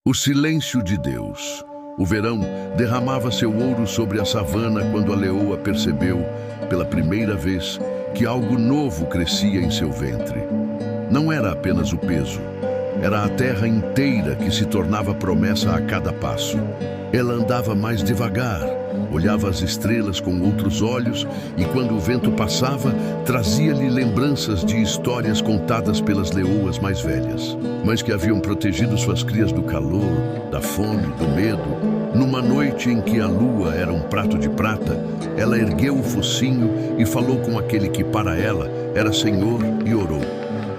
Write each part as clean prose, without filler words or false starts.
O silêncio de Deus. O verão derramava seu ouro sobre a savana quando a leoa percebeu, pela primeira vez, que algo novo crescia em seu ventre. Não era apenas o peso, era a terra inteira que se tornava promessa a cada passo. Ela andava mais devagar, olhava as estrelas com outros olhos e, quando o vento passava, trazia-lhe lembranças de histórias contadas pelas leoas mais velhas, mas que haviam protegido suas crias do calor, da fome, do medo. Numa noite em que a lua era um prato de prata, ela ergueu o focinho e falou com aquele que para ela era Senhor e orou: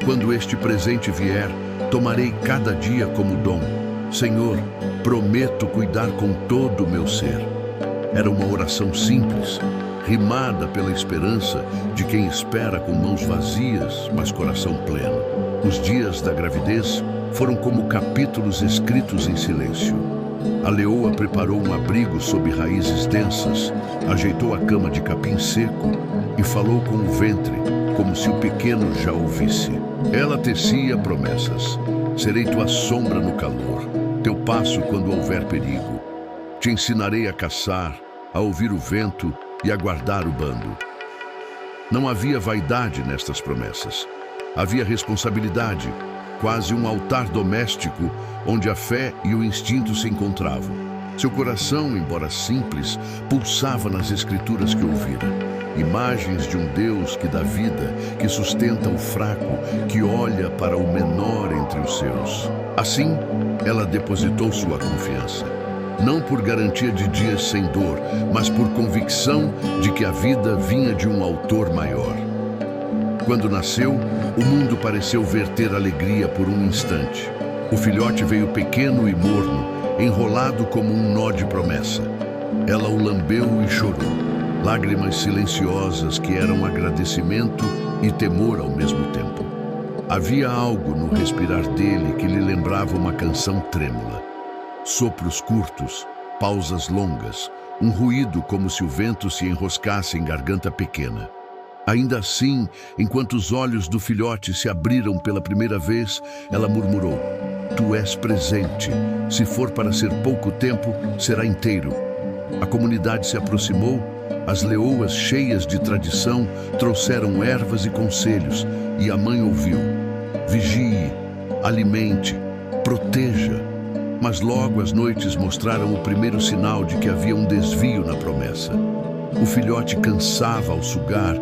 quando este presente vier, tomarei cada dia como dom. Senhor, prometo cuidar com todo o meu ser. Era uma oração simples, rimada pela esperança de quem espera com mãos vazias, mas coração pleno. Os dias da gravidez foram como capítulos escritos em silêncio. A leoa preparou um abrigo sob raízes densas, ajeitou a cama de capim seco e falou com o ventre, como se o pequeno já ouvisse. Ela tecia promessas. Serei tua sombra no calor, teu passo quando houver perigo. Te ensinarei a caçar, a ouvir o vento e a guardar o bando. Não havia vaidade nestas promessas. Havia responsabilidade, quase um altar doméstico onde a fé e o instinto se encontravam. Seu coração, embora simples, pulsava nas escrituras que ouvira. Imagens de um Deus que dá vida, que sustenta o fraco, que olha para o menor entre os seus. Assim, ela depositou sua confiança. Não por garantia de dias sem dor, mas por convicção de que a vida vinha de um autor maior. Quando nasceu, o mundo pareceu verter alegria por um instante. O filhote veio pequeno e morno, enrolado como um nó de promessa. Ela o lambeu e chorou. Lágrimas silenciosas que eram agradecimento e temor ao mesmo tempo. Havia algo no respirar dele que lhe lembrava uma canção trêmula. Sopros curtos, pausas longas, um ruído como se o vento se enroscasse em garganta pequena. Ainda assim, enquanto os olhos do filhote se abriram pela primeira vez, ela murmurou: Tu és presente. Se for para ser pouco tempo, será inteiro. A comunidade se aproximou. As leoas, cheias de tradição, trouxeram ervas e conselhos, e a mãe ouviu: vigie, alimente, proteja. Mas logo as noites mostraram o primeiro sinal de que havia um desvio na promessa. O filhote cansava ao sugar,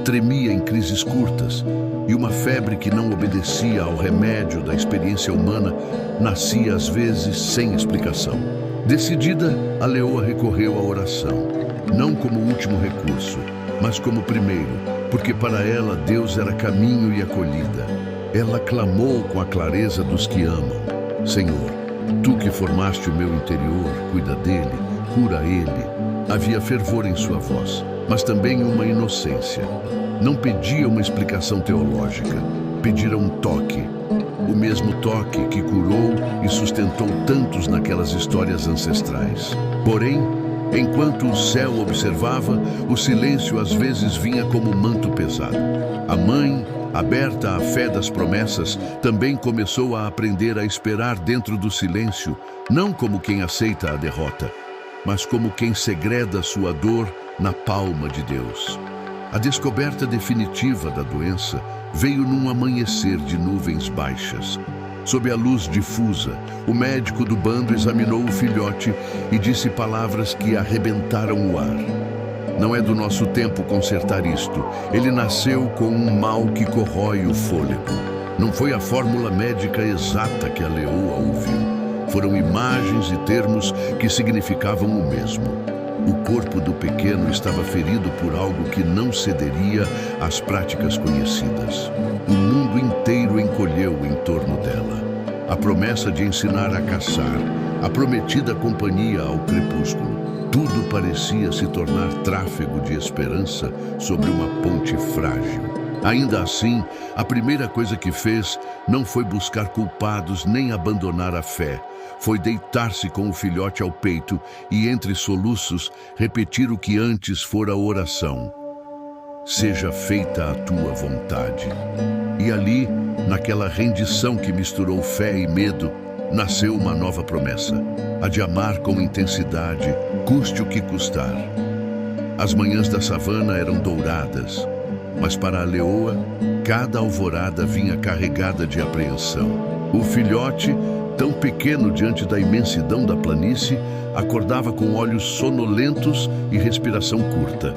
tremia em crises curtas, e uma febre que não obedecia ao remédio da experiência humana nascia às vezes sem explicação. Decidida, a leoa recorreu à oração, não como último recurso, mas como primeiro, porque para ela Deus era caminho e acolhida. Ela clamou com a clareza dos que amam: Senhor, tu que formaste o meu interior, cuida dele, cura ele. Havia fervor em sua voz, mas também uma inocência. Não pedia uma explicação teológica, pedira um toque. O mesmo toque que curou e sustentou tantos naquelas histórias ancestrais. Porém, enquanto o céu observava, o silêncio às vezes vinha como um manto pesado. A mãe, aberta à fé das promessas, também começou a aprender a esperar dentro do silêncio, não como quem aceita a derrota, mas como quem segreda sua dor na palma de Deus. A descoberta definitiva da doença veio num amanhecer de nuvens baixas. Sob a luz difusa, o médico do bando examinou o filhote e disse palavras que arrebentaram o ar. Não é do nosso tempo consertar isto. Ele nasceu com um mal que corrói o fôlego. Não foi a fórmula médica exata que a leoa ouviu. Foram imagens e termos que significavam o mesmo. O corpo do pequeno estava ferido por algo que não cederia às práticas conhecidas. O mundo inteiro encolheu em torno dela. A promessa de ensinar a caçar, a prometida companhia ao crepúsculo, tudo parecia se tornar tráfego de esperança sobre uma ponte frágil. Ainda assim, a primeira coisa que fez não foi buscar culpados nem abandonar a fé. Foi deitar-se com o filhote ao peito e, entre soluços, repetir o que antes fora oração: Seja feita a tua vontade. E ali, naquela rendição que misturou fé e medo, nasceu uma nova promessa, a de amar com intensidade, custe o que custar. As manhãs da savana eram douradas, mas para a leoa, cada alvorada vinha carregada de apreensão. O filhote, tão pequeno diante da imensidão da planície, acordava com olhos sonolentos e respiração curta.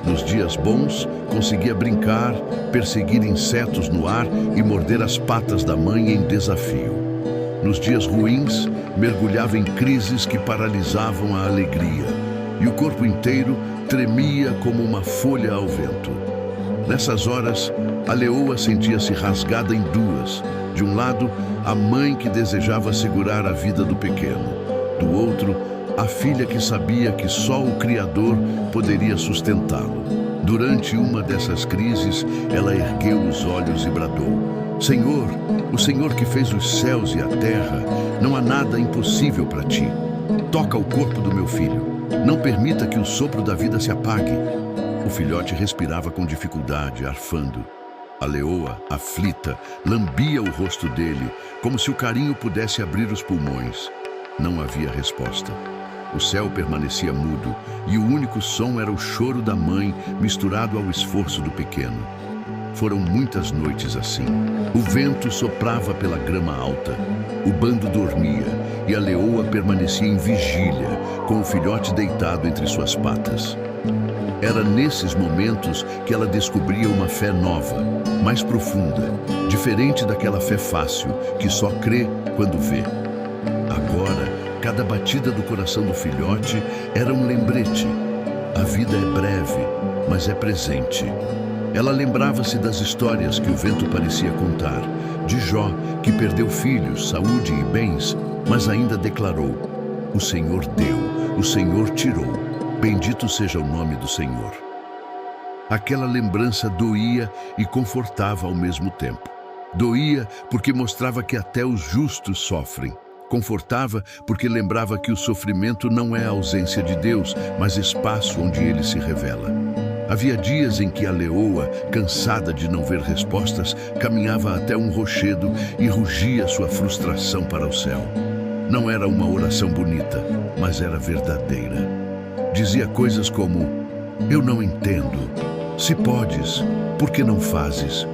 Nos dias bons, conseguia brincar, perseguir insetos no ar e morder as patas da mãe em desafio. Nos dias ruins, mergulhava em crises que paralisavam a alegria, e o corpo inteiro tremia como uma folha ao vento. Nessas horas, a leoa sentia-se rasgada em duas. De um lado, a mãe que desejava segurar a vida do pequeno. Do outro, a filha que sabia que só o Criador poderia sustentá-lo. Durante uma dessas crises, ela ergueu os olhos e bradou: Senhor, o Senhor que fez os céus e a terra, não há nada impossível para ti. Toca o corpo do meu filho. Não permita que o sopro da vida se apague. O filhote respirava com dificuldade, arfando. A leoa, aflita, lambia o rosto dele, como se o carinho pudesse abrir os pulmões. Não havia resposta. O céu permanecia mudo, e o único som era o choro da mãe misturado ao esforço do pequeno. Foram muitas noites assim. O vento soprava pela grama alta, o bando dormia, e a leoa permanecia em vigília, com o filhote deitado entre suas patas. Era nesses momentos que ela descobria uma fé nova, mais profunda, diferente daquela fé fácil, que só crê quando vê. Agora, cada batida do coração do filhote era um lembrete. A vida é breve, mas é presente. Ela lembrava-se das histórias que o vento parecia contar, de Jó, que perdeu filhos, saúde e bens, mas ainda declarou: o Senhor deu, o Senhor tirou, bendito seja o nome do Senhor. Aquela lembrança doía e confortava ao mesmo tempo. Doía porque mostrava que até os justos sofrem. Confortava porque lembrava que o sofrimento não é a ausência de Deus, mas espaço onde ele se revela. Havia dias em que a leoa, cansada de não ver respostas, caminhava até um rochedo e rugia sua frustração para o céu. Não era uma oração bonita, mas era verdadeira. Dizia coisas como: eu não entendo. Se podes, por que não fazes?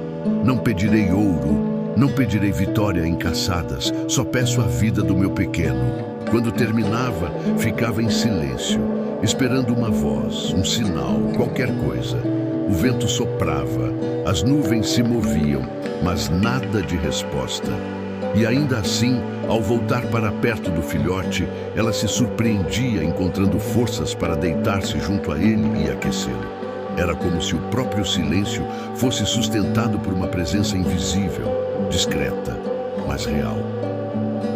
Não pedirei ouro, não pedirei vitória em caçadas, só peço a vida do meu pequeno. Quando terminava, ficava em silêncio, esperando uma voz, um sinal, qualquer coisa. O vento soprava, as nuvens se moviam, mas nada de resposta. E ainda assim, ao voltar para perto do filhote, ela se surpreendia encontrando forças para deitar-se junto a ele e aquecê-lo. Era como se o próprio silêncio fosse sustentado por uma presença invisível, discreta, mas real.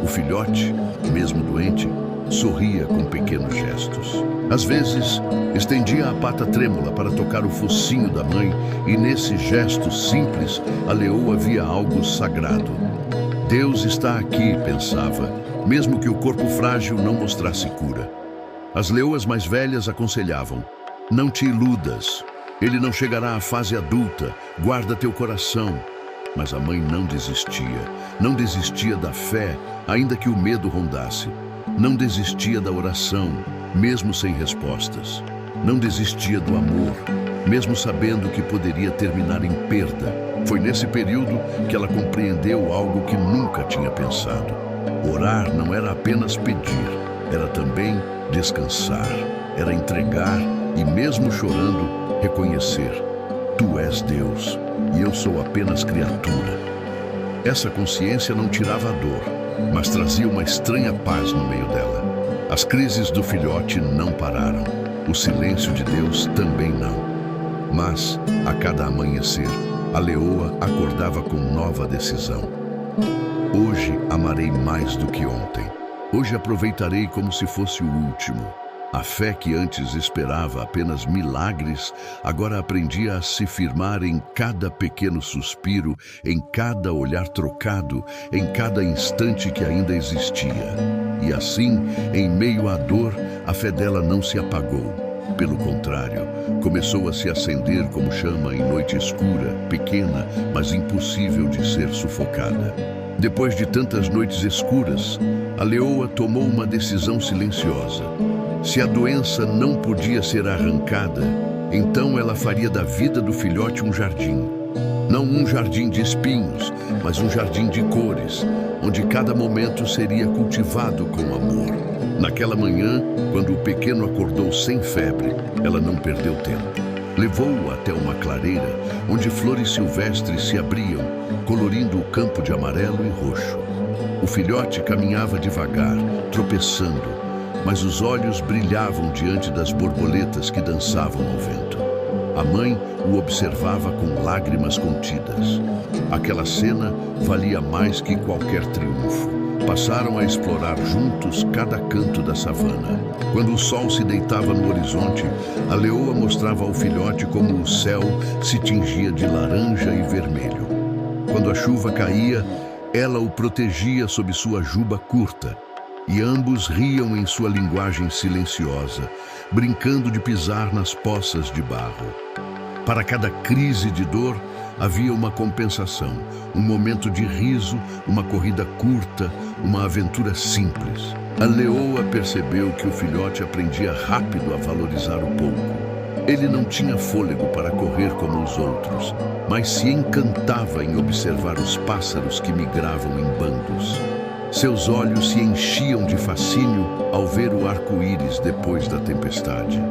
O filhote, mesmo doente, sorria com pequenos gestos. Às vezes, estendia a pata trêmula para tocar o focinho da mãe, e nesse gesto simples, a leoa via algo sagrado. Deus está aqui, pensava, mesmo que o corpo frágil não mostrasse cura. As leoas mais velhas aconselhavam: não te iludas, ele não chegará à fase adulta, guarda teu coração. Mas a mãe não desistia da fé, ainda que o medo rondasse. Não desistia da oração, mesmo sem respostas. Não desistia do amor, mesmo sabendo que poderia terminar em perda. Foi nesse período que ela compreendeu algo que nunca tinha pensado. Orar não era apenas pedir, era também descansar, era entregar e, mesmo chorando, reconhecer: tu és Deus e eu sou apenas criatura. Essa consciência não tirava a dor, mas trazia uma estranha paz no meio dela. As crises do filhote não pararam, o silêncio de Deus também não. Mas, a cada amanhecer, a leoa acordava com nova decisão. Hoje amarei mais do que ontem. Hoje aproveitarei como se fosse o último. A fé que antes esperava apenas milagres, agora aprendia a se firmar em cada pequeno suspiro, em cada olhar trocado, em cada instante que ainda existia. E assim, em meio à dor, a fé dela não se apagou. Pelo contrário, começou a se acender como chama em noite escura, pequena, mas impossível de ser sufocada. Depois de tantas noites escuras, a leoa tomou uma decisão silenciosa. Se a doença não podia ser arrancada, então ela faria da vida do filhote um jardim. Não um jardim de espinhos, mas um jardim de cores, onde cada momento seria cultivado com amor. Naquela manhã, quando o pequeno acordou sem febre, ela não perdeu tempo. Levou-o até uma clareira, onde flores silvestres se abriam, colorindo o campo de amarelo e roxo. O filhote caminhava devagar, tropeçando, mas os olhos brilhavam diante das borboletas que dançavam ao vento. A mãe o observava com lágrimas contidas. Aquela cena valia mais que qualquer triunfo. Passaram a explorar juntos cada canto da savana. Quando o sol se deitava no horizonte, a leoa mostrava ao filhote como o céu se tingia de laranja e vermelho. Quando a chuva caía, ela o protegia sob sua juba curta, e ambos riam em sua linguagem silenciosa, brincando de pisar nas poças de barro. Para cada crise de dor, havia uma compensação, um momento de riso, uma corrida curta, uma aventura simples. A leoa percebeu que o filhote aprendia rápido a valorizar o pouco. Ele não tinha fôlego para correr como os outros, mas se encantava em observar os pássaros que migravam em bandos. Seus olhos se enchiam de fascínio ao ver o arco-íris depois da tempestade.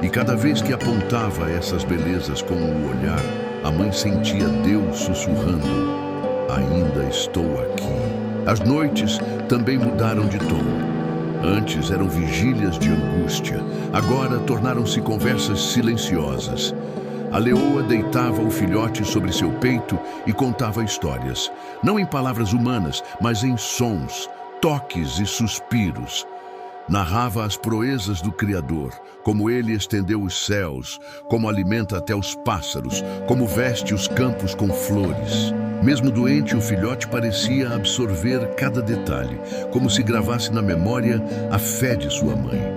E cada vez que apontava essas belezas com o olhar, a mãe sentia Deus sussurrando: "Ainda estou aqui." As noites também mudaram de tom. Antes eram vigílias de angústia, agora tornaram-se conversas silenciosas. A leoa deitava o filhote sobre seu peito e contava histórias, não em palavras humanas, mas em sons, toques e suspiros. Narrava as proezas do Criador, como ele estendeu os céus, como alimenta até os pássaros, como veste os campos com flores. Mesmo doente, o filhote parecia absorver cada detalhe, como se gravasse na memória a fé de sua mãe.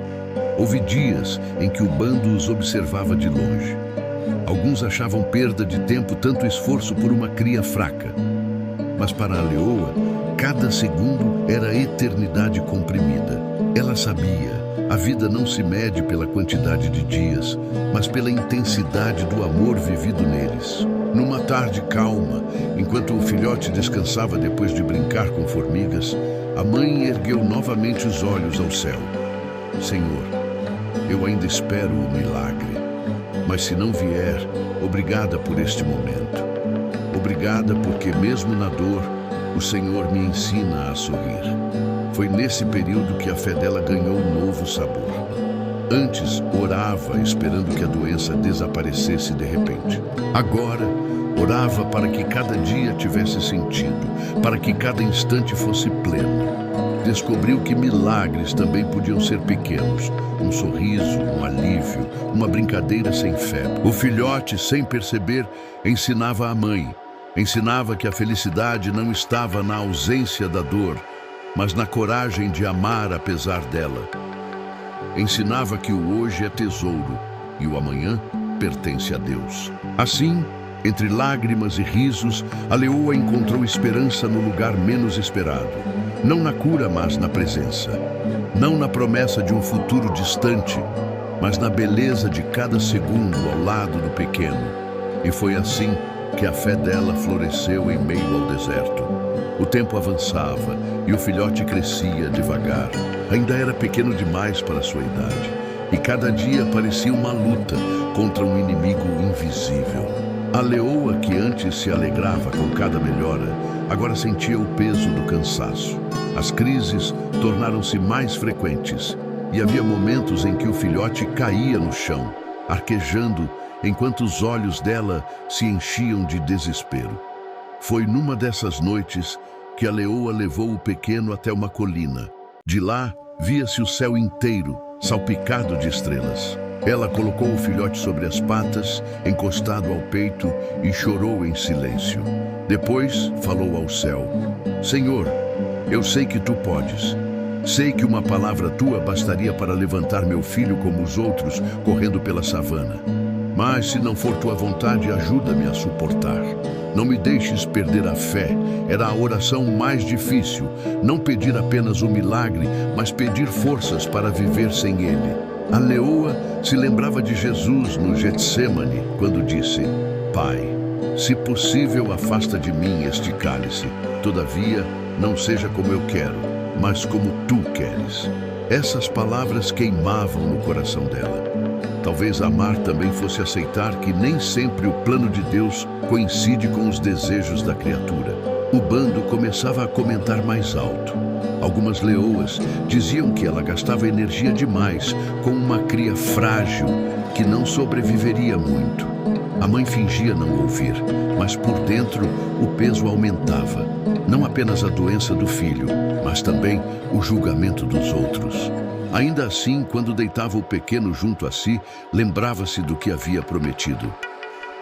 Houve dias em que o bando os observava de longe. Alguns achavam perda de tempo tanto esforço por uma cria fraca. Mas para a leoa, cada segundo era eternidade comprimida. Ela sabia, a vida não se mede pela quantidade de dias, mas pela intensidade do amor vivido neles. Numa tarde calma, enquanto o filhote descansava depois de brincar com formigas, a mãe ergueu novamente os olhos ao céu. "Senhor, eu ainda espero o milagre, mas se não vier, obrigada por este momento. Obrigada porque mesmo na dor, o Senhor me ensina a sorrir." Foi nesse período que a fé dela ganhou um novo sabor. Antes, orava esperando que a doença desaparecesse de repente. Agora, orava para que cada dia tivesse sentido, para que cada instante fosse pleno. Descobriu que milagres também podiam ser pequenos. Um sorriso, um alívio, uma brincadeira sem febre. O filhote, sem perceber, ensinava a mãe. Ensinava que a felicidade não estava na ausência da dor, mas na coragem de amar apesar dela. Ensinava que o hoje é tesouro e o amanhã pertence a Deus. Assim, entre lágrimas e risos, a leoa encontrou esperança no lugar menos esperado. Não na cura, mas na presença. Não na promessa de um futuro distante, mas na beleza de cada segundo ao lado do pequeno. E foi assim que a fé dela floresceu em meio ao deserto. O tempo avançava e o filhote crescia devagar. Ainda era pequeno demais para sua idade. E cada dia parecia uma luta contra um inimigo invisível. A leoa, que antes se alegrava com cada melhora, agora sentia o peso do cansaço. As crises tornaram-se mais frequentes e havia momentos em que o filhote caía no chão, arquejando, enquanto os olhos dela se enchiam de desespero. Foi numa dessas noites que a leoa levou o pequeno até uma colina. De lá, via-se o céu inteiro, salpicado de estrelas. Ela colocou o filhote sobre as patas, encostado ao peito, e chorou em silêncio. Depois, falou ao céu: "Senhor, eu sei que tu podes. Sei que uma palavra tua bastaria para levantar meu filho como os outros, correndo pela savana. Mas, se não for tua vontade, ajuda-me a suportar." Não me deixes perder a fé. Era a oração mais difícil. Não pedir apenas o milagre, mas pedir forças para viver sem ele. A leoa se lembrava de Jesus no Getsêmani, quando disse: Pai, se possível, afasta de mim este cálice. Todavia, não seja como eu quero, mas como tu queres. Essas palavras queimavam no coração dela. Talvez amar também fosse aceitar que nem sempre o plano de Deus coincide com os desejos da criatura. O bando começava a comentar mais alto. Algumas leoas diziam que ela gastava energia demais com uma cria frágil que não sobreviveria muito. A mãe fingia não ouvir, mas por dentro o peso aumentava. Não apenas a doença do filho, mas também o julgamento dos outros. Ainda assim, quando deitava o pequeno junto a si, lembrava-se do que havia prometido.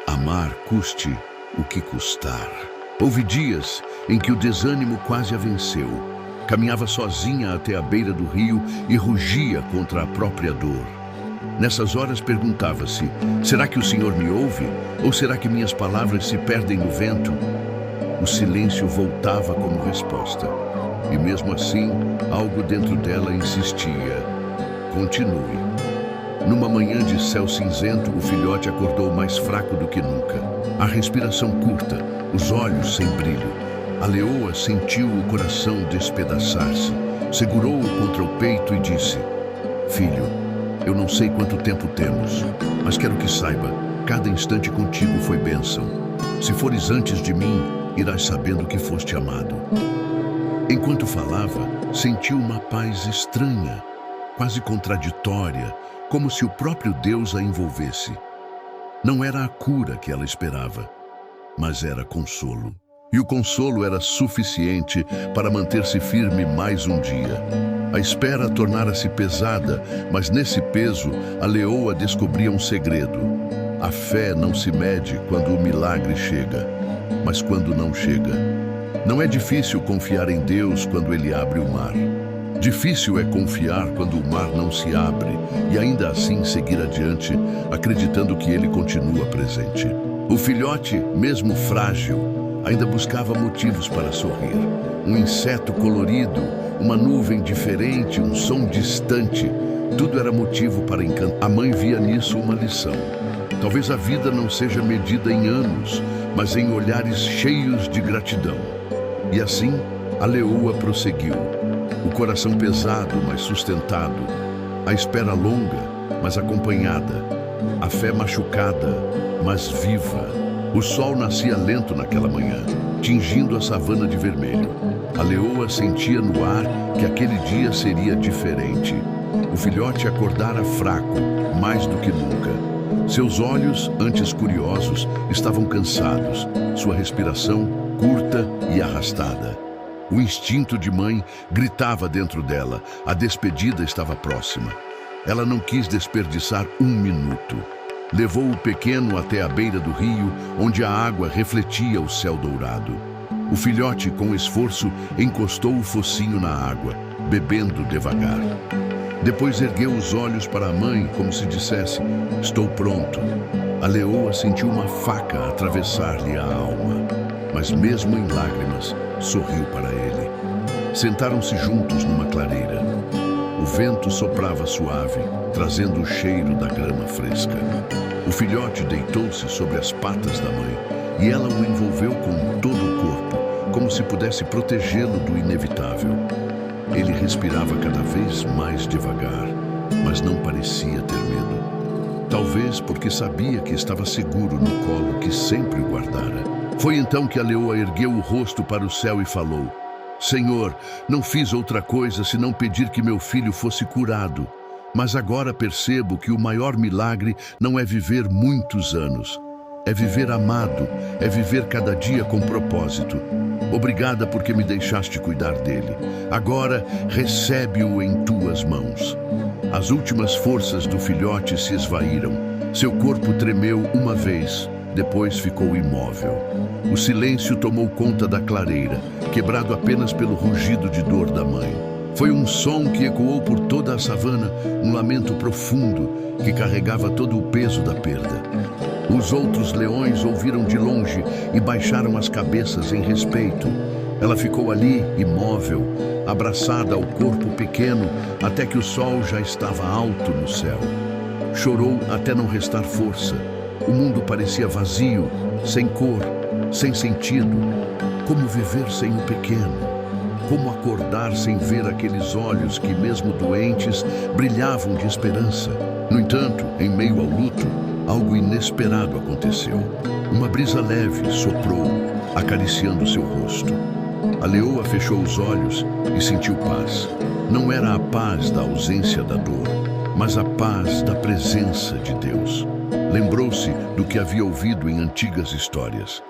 Amar custe o que custar. Houve dias em que o desânimo quase a venceu. Caminhava sozinha até a beira do rio e rugia contra a própria dor. Nessas horas perguntava-se: será que o Senhor me ouve? Ou será que minhas palavras se perdem no vento? O silêncio voltava como resposta. E mesmo assim, algo dentro dela insistia: continue. Numa manhã de céu cinzento, o filhote acordou mais fraco do que nunca. A respiração curta, os olhos sem brilho. A leoa sentiu o coração despedaçar-se. Segurou-o contra o peito e disse: Filho, eu não sei quanto tempo temos, mas quero que saiba, cada instante contigo foi bênção. Se fores antes de mim, irás sabendo que foste amado. Enquanto falava, sentiu uma paz estranha, quase contraditória, como se o próprio Deus a envolvesse. Não era a cura que ela esperava, mas era consolo. E o consolo era suficiente para manter-se firme mais um dia. A espera tornara-se pesada, mas nesse peso, a leoa descobria um segredo. A fé não se mede quando o milagre chega, mas quando não chega. Não é difícil confiar em Deus quando Ele abre o mar. Difícil é confiar quando o mar não se abre e ainda assim seguir adiante, acreditando que Ele continua presente. O filhote, mesmo frágil, ainda buscava motivos para sorrir. Um inseto colorido, uma nuvem diferente, um som distante, tudo era motivo para encantar. A mãe via nisso uma lição. Talvez a vida não seja medida em anos, mas em olhares cheios de gratidão. E assim, a leoa prosseguiu. O coração pesado, mas sustentado. A espera longa, mas acompanhada. A fé machucada, mas viva. O sol nascia lento naquela manhã, tingindo a savana de vermelho. A leoa sentia no ar que aquele dia seria diferente. O filhote acordara fraco, mais do que nunca. Seus olhos, antes curiosos, estavam cansados. Sua respiração curta e arrastada. O instinto de mãe gritava dentro dela. A despedida estava próxima. Ela não quis desperdiçar um minuto. Levou o pequeno até a beira do rio, onde a água refletia o céu dourado. O filhote, com esforço, encostou o focinho na água, bebendo devagar. Depois ergueu os olhos para a mãe, como se dissesse: estou pronto. A leoa sentiu uma faca atravessar-lhe a alma, mas mesmo em lágrimas, sorriu para ele. Sentaram-se juntos numa clareira. O vento soprava suave, trazendo o cheiro da grama fresca. O filhote deitou-se sobre as patas da mãe e ela o envolveu com todo o corpo, como se pudesse protegê-lo do inevitável. Ele respirava cada vez mais devagar, mas não parecia ter medo. Talvez porque sabia que estava seguro no colo que sempre o guardara. Foi então que a leoa ergueu o rosto para o céu e falou: Senhor, não fiz outra coisa senão pedir que meu filho fosse curado. Mas agora percebo que o maior milagre não é viver muitos anos. É viver amado, é viver cada dia com propósito. Obrigada porque me deixaste cuidar dele. Agora recebe-o em tuas mãos. As últimas forças do filhote se esvaíram. Seu corpo tremeu uma vez, depois ficou imóvel. O silêncio tomou conta da clareira, quebrado apenas pelo rugido de dor da mãe. Foi um som que ecoou por toda a savana, um lamento profundo que carregava todo o peso da perda. Os outros leões ouviram de longe e baixaram as cabeças em respeito. Ela ficou ali, imóvel, abraçada ao corpo pequeno, até que o sol já estava alto no céu. Chorou até não restar força. O mundo parecia vazio, sem cor, sem sentido. Como viver sem o pequeno? Como acordar sem ver aqueles olhos que, mesmo doentes, brilhavam de esperança? No entanto, em meio ao luto, algo inesperado aconteceu. Uma brisa leve soprou, acariciando seu rosto. A leoa fechou os olhos e sentiu paz. Não era a paz da ausência da dor, mas a paz da presença de Deus. Lembrou-se do que havia ouvido em antigas histórias.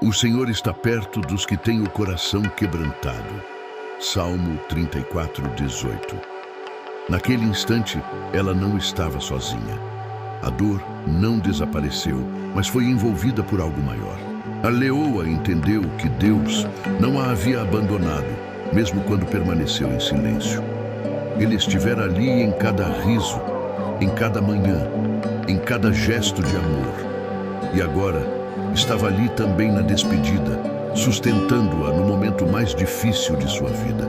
O Senhor está perto dos que têm o coração quebrantado. Salmo 34:18. Naquele instante, ela não estava sozinha. A dor não desapareceu, mas foi envolvida por algo maior. A leoa entendeu que Deus não a havia abandonado, mesmo quando permaneceu em silêncio. Ele estivera ali em cada riso, em cada manhã, em cada gesto de amor. E agora, estava ali também na despedida, sustentando-a no momento mais difícil de sua vida.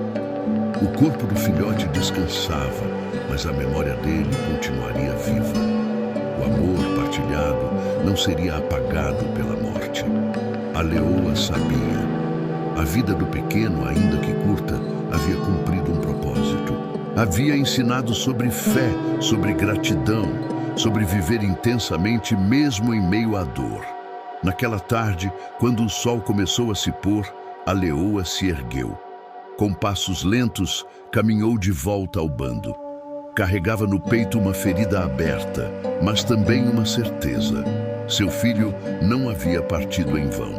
O corpo do filhote descansava, mas a memória dele continuaria viva. O amor partilhado não seria apagado pela morte. A leoa sabia. A vida do pequeno, ainda que curta, havia cumprido um propósito. Havia ensinado sobre fé, sobre gratidão, sobre viver intensamente mesmo em meio à dor. Naquela tarde, quando o sol começou a se pôr, a leoa se ergueu. Com passos lentos, caminhou de volta ao bando. Carregava no peito uma ferida aberta, mas também uma certeza. Seu filho não havia partido em vão.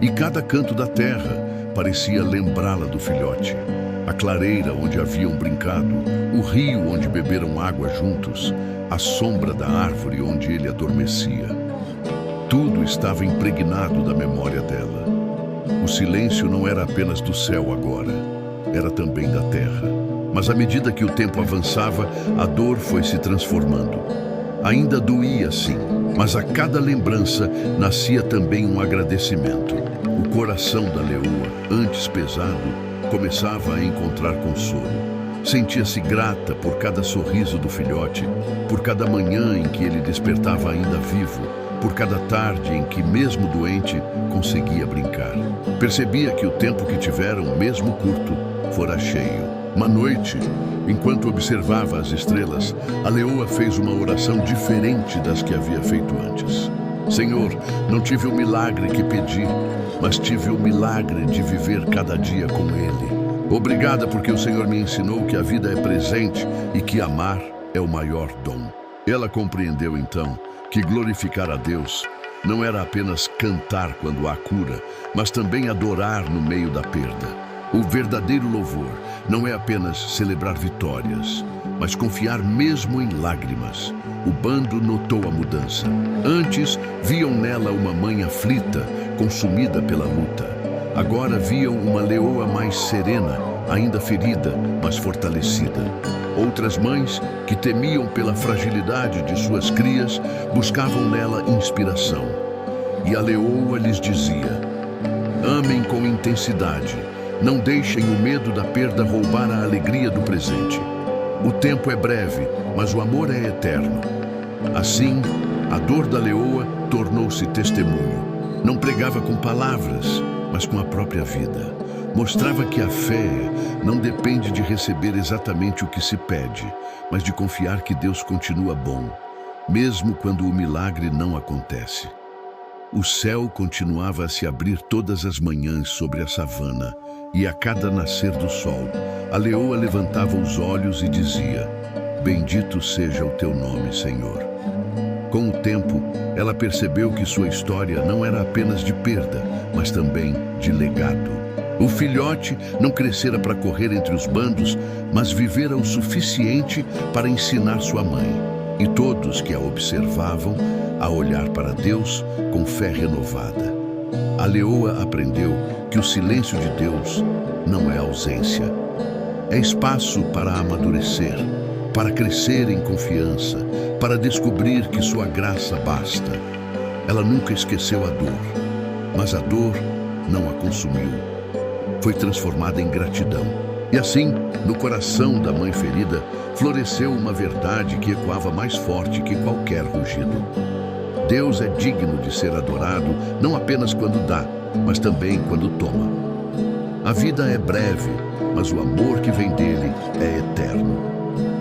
E cada canto da terra parecia lembrá-la do filhote. A clareira onde haviam brincado, o rio onde beberam água juntos, a sombra da árvore onde ele adormecia. Tudo estava impregnado da memória dela. O silêncio não era apenas do céu agora, era também da terra. Mas à medida que o tempo avançava, a dor foi se transformando. Ainda doía, sim, mas a cada lembrança nascia também um agradecimento. O coração da leoa, antes pesado, começava a encontrar consolo. Sentia-se grata por cada sorriso do filhote, por cada manhã em que ele despertava ainda vivo, por cada tarde em que, mesmo doente, conseguia brincar. Percebia que o tempo que tiveram, mesmo curto, fora cheio. Uma noite, enquanto observava as estrelas, a leoa fez uma oração diferente das que havia feito antes. Senhor, não tive o milagre que pedi, mas tive o milagre de viver cada dia com Ele. Obrigada porque o Senhor me ensinou que a vida é presente e que amar é o maior dom. Ela compreendeu então que glorificar a Deus não era apenas cantar quando há cura, mas também adorar no meio da perda. O verdadeiro louvor não é apenas celebrar vitórias, mas confiar mesmo em lágrimas. O bando notou a mudança. Antes, viam nela uma mãe aflita, consumida pela luta. Agora viam uma leoa mais serena, ainda ferida, mas fortalecida. Outras mães, que temiam pela fragilidade de suas crias, buscavam nela inspiração. E a leoa lhes dizia: amem com intensidade, não deixem o medo da perda roubar a alegria do presente. O tempo é breve, mas o amor é eterno. Assim, a dor da leoa tornou-se testemunho. Não pregava com palavras, mas com a própria vida. Mostrava que a fé não depende de receber exatamente o que se pede, mas de confiar que Deus continua bom, mesmo quando o milagre não acontece. O céu continuava a se abrir todas as manhãs sobre a savana, e a cada nascer do sol, a leoa levantava os olhos e dizia: bendito seja o teu nome, Senhor. Com o tempo, ela percebeu que sua história não era apenas de perda, mas também de legado. O filhote não crescera para correr entre os bandos, mas vivera o suficiente para ensinar sua mãe, e todos que a observavam, a olhar para Deus com fé renovada. A leoa aprendeu que o silêncio de Deus não é ausência. É espaço para amadurecer, para crescer em confiança, para descobrir que sua graça basta. Ela nunca esqueceu a dor, mas a dor não a consumiu. Foi transformada em gratidão. E assim, no coração da mãe ferida, floresceu uma verdade que ecoava mais forte que qualquer rugido. Deus é digno de ser adorado, não apenas quando dá, mas também quando toma. A vida é breve, mas o amor que vem dele é eterno.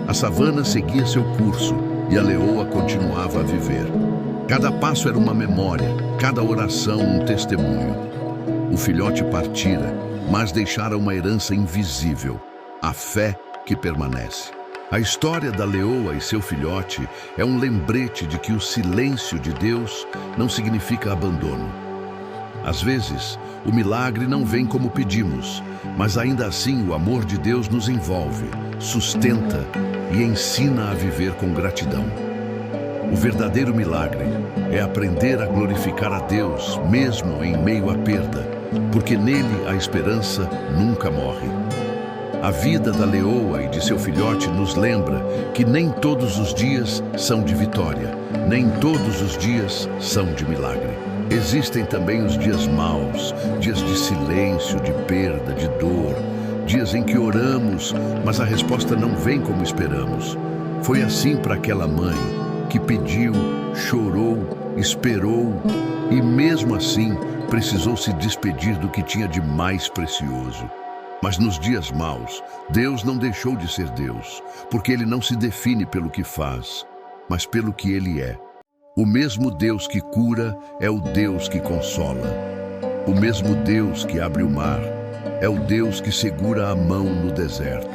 A savana seguia seu curso e a leoa continuava a viver. Cada passo era uma memória, cada oração um testemunho. O filhote partira, mas deixara uma herança invisível, a fé que permanece. A história da leoa e seu filhote é um lembrete de que o silêncio de Deus não significa abandono. Às vezes, o milagre não vem como pedimos, mas ainda assim o amor de Deus nos envolve, sustenta e ensina a viver com gratidão. O verdadeiro milagre é aprender a glorificar a Deus, mesmo em meio à perda, porque nele a esperança nunca morre. A vida da leoa e de seu filhote nos lembra que nem todos os dias são de vitória, nem todos os dias são de milagre. Existem também os dias maus, dias de silêncio, de perda, de dor, dias em que oramos, mas a resposta não vem como esperamos. Foi assim para aquela mãe que pediu, chorou, esperou e mesmo assim precisou se despedir do que tinha de mais precioso. Mas nos dias maus, Deus não deixou de ser Deus, porque Ele não se define pelo que faz, mas pelo que Ele é. O mesmo Deus que cura é o Deus que consola. O mesmo Deus que abre o mar é o Deus que segura a mão no deserto.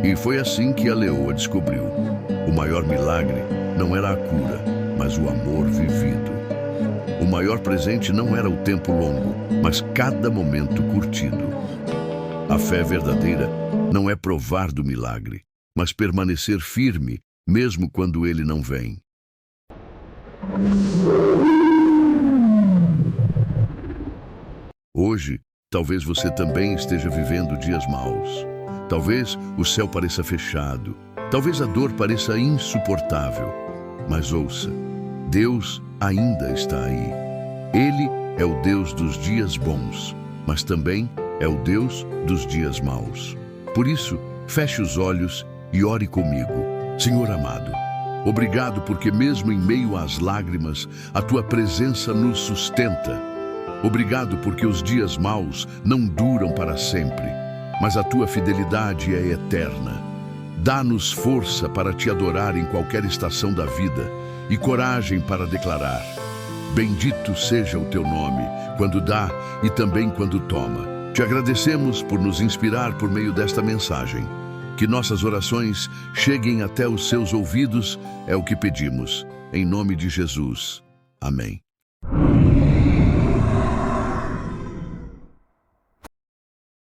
E foi assim que a leoa descobriu: o maior milagre não era a cura, mas o amor vivido. O maior presente não era o tempo longo, mas cada momento curtido. A fé verdadeira não é provar do milagre, mas permanecer firme, mesmo quando ele não vem. Hoje, talvez você também esteja vivendo dias maus. Talvez o céu pareça fechado. Talvez a dor pareça insuportável. Mas ouça, Deus ainda está aí. Ele é o Deus dos dias bons, mas também é o Deus dos dias maus. Por isso, feche os olhos e ore comigo. Senhor amado, obrigado porque mesmo em meio às lágrimas, a Tua presença nos sustenta. Obrigado porque os dias maus não duram para sempre, mas a Tua fidelidade é eterna. Dá-nos força para Te adorar em qualquer estação da vida e coragem para declarar: bendito seja o Teu nome, quando dá e também quando toma. Te agradecemos por nos inspirar por meio desta mensagem. Que nossas orações cheguem até os Seus ouvidos, é o que pedimos. Em nome de Jesus. Amém.